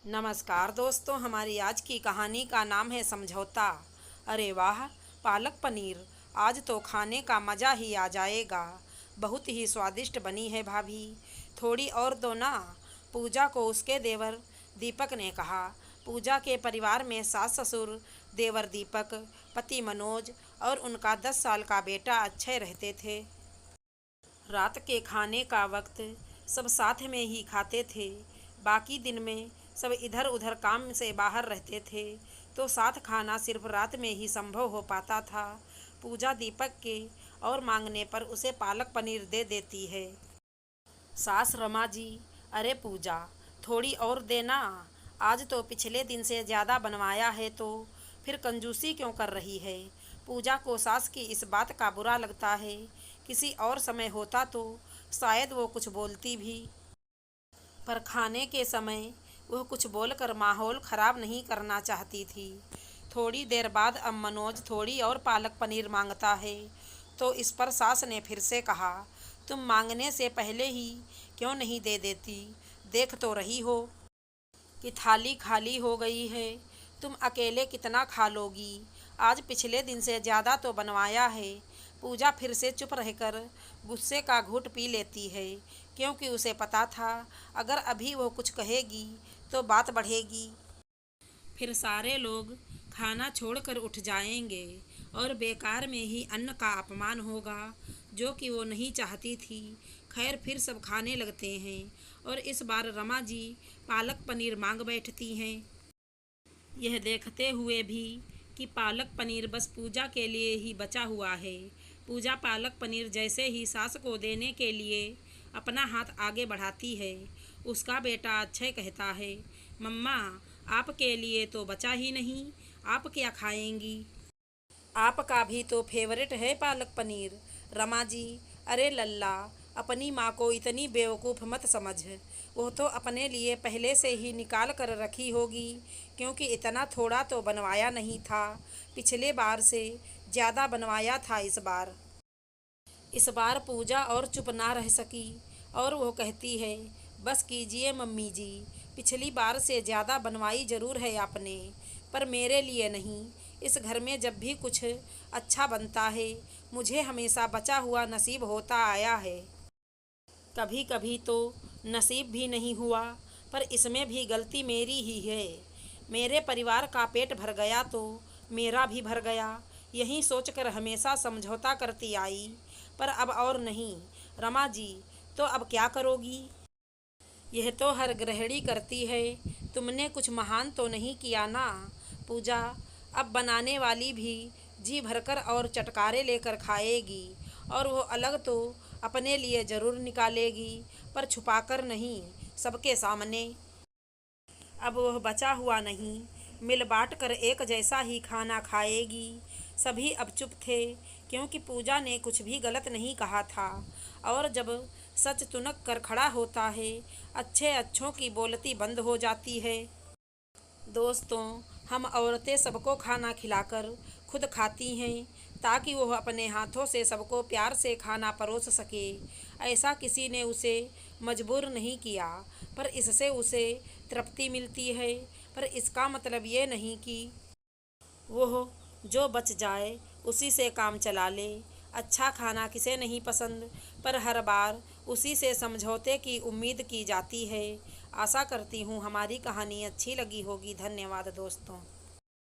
नमस्कार दोस्तों, हमारी आज की कहानी का नाम है समझौता। अरे वाह, पालक पनीर! आज तो खाने का मज़ा ही आ जाएगा। बहुत ही स्वादिष्ट बनी है भाभी। थोड़ी और दो ना। पूजा को उसके देवर दीपक ने कहा। पूजा के परिवार में सास ससुर, देवर दीपक, पति मनोज और उनका 10 साल का बेटा अक्षय रहते थे। रात के खाने का वक्त सब साथ में ही खाते थे। बाकी दिन में सब इधर उधर काम से बाहर रहते थे, तो साथ खाना सिर्फ रात में ही संभव हो पाता था। पूजा दीपक के और मांगने पर उसे पालक पनीर दे देती है। सास रमा जी, अरे पूजा, थोड़ी और देना। आज तो पिछले दिन से ज़्यादा बनवाया है, तो फिर कंजूसी क्यों कर रही है? पूजा को सास की इस बात का बुरा लगता है। किसी और समय होता तो शायद वो कुछ बोलती भी, पर खाने के समय वह कुछ बोलकर माहौल ख़राब नहीं करना चाहती थी। थोड़ी देर बाद अब मनोज थोड़ी और पालक पनीर मांगता है, तो इस पर सास ने फिर से कहा, तुम मांगने से पहले ही क्यों नहीं दे देती? देख तो रही हो कि थाली खाली हो गई है। तुम अकेले कितना खा लोगी? आज पिछले दिन से ज़्यादा तो बनवाया है। पूजा फिर से चुप रहकर गुस्से का घूंट पी लेती है, क्योंकि उसे पता था अगर अभी वो कुछ कहेगी तो बात बढ़ेगी। फिर सारे लोग खाना छोड़कर उठ जाएंगे और बेकार में ही अन्न का अपमान होगा, जो कि वो नहीं चाहती थी। खैर, फिर सब खाने लगते हैं और इस बार रमा जी पालक पनीर मांग बैठती हैं। यह देखते हुए भी कि पालक पनीर बस पूजा के लिए ही बचा हुआ है। पूजा पालक पनीर जैसे ही सास को देने के लिए अपना हाथ आगे बढ़ाती है, उसका बेटा अक्षय कहता है, मम्मा, आपके लिए तो बचा ही नहीं, आप क्या खाएंगी? आपका भी तो फेवरेट है पालक पनीर। रमा जी, अरे लल्ला, अपनी माँ को इतनी बेवकूफ़ मत समझ। वो तो अपने लिए पहले से ही निकाल कर रखी होगी, क्योंकि इतना थोड़ा तो बनवाया नहीं था। पिछले बार से ज़्यादा बनवाया था इस बार पूजा और चुप ना रह सकी और वो कहती है, बस कीजिए मम्मी जी, पिछली बार से ज़्यादा बनवाई ज़रूर है आपने, पर मेरे लिए नहीं। इस घर में जब भी कुछ अच्छा बनता है, मुझे हमेशा बचा हुआ नसीब होता आया है। कभी कभी तो नसीब भी नहीं हुआ, पर इसमें भी गलती मेरी ही है। मेरे परिवार का पेट भर गया तो मेरा भी भर गया, यही सोचकर हमेशा समझौता करती आई, पर अब और नहीं। रमा जी, तो अब क्या करोगी? यह तो हर गृहिणी करती है, तुमने कुछ महान तो नहीं किया ना। पूजा, अब बनाने वाली भी जी भरकर और चटकारे लेकर खाएगी, और वो अलग तो अपने लिए ज़रूर निकालेगी, पर छुपाकर नहीं, सबके सामने। अब वह बचा हुआ नहीं, मिल बांट कर एक जैसा ही खाना खाएगी। सभी अब चुप थे, क्योंकि पूजा ने कुछ भी गलत नहीं कहा था, और जब सच तुनक कर खड़ा होता है, अच्छे अच्छों की बोलती बंद हो जाती है। दोस्तों, हम औरतें सबको खाना खिलाकर खुद खाती हैं, ताकि वह अपने हाथों से सबको प्यार से खाना परोस सके। ऐसा किसी ने उसे मजबूर नहीं किया, पर इससे उसे तृप्ति मिलती है। पर इसका मतलब ये नहीं कि वह जो बच जाए उसी से काम चला ले। अच्छा खाना किसे नहीं पसंद, पर हर बार उसी से समझौते की उम्मीद की जाती है। आशा करती हूँ हमारी कहानी अच्छी लगी होगी। धन्यवाद दोस्तों।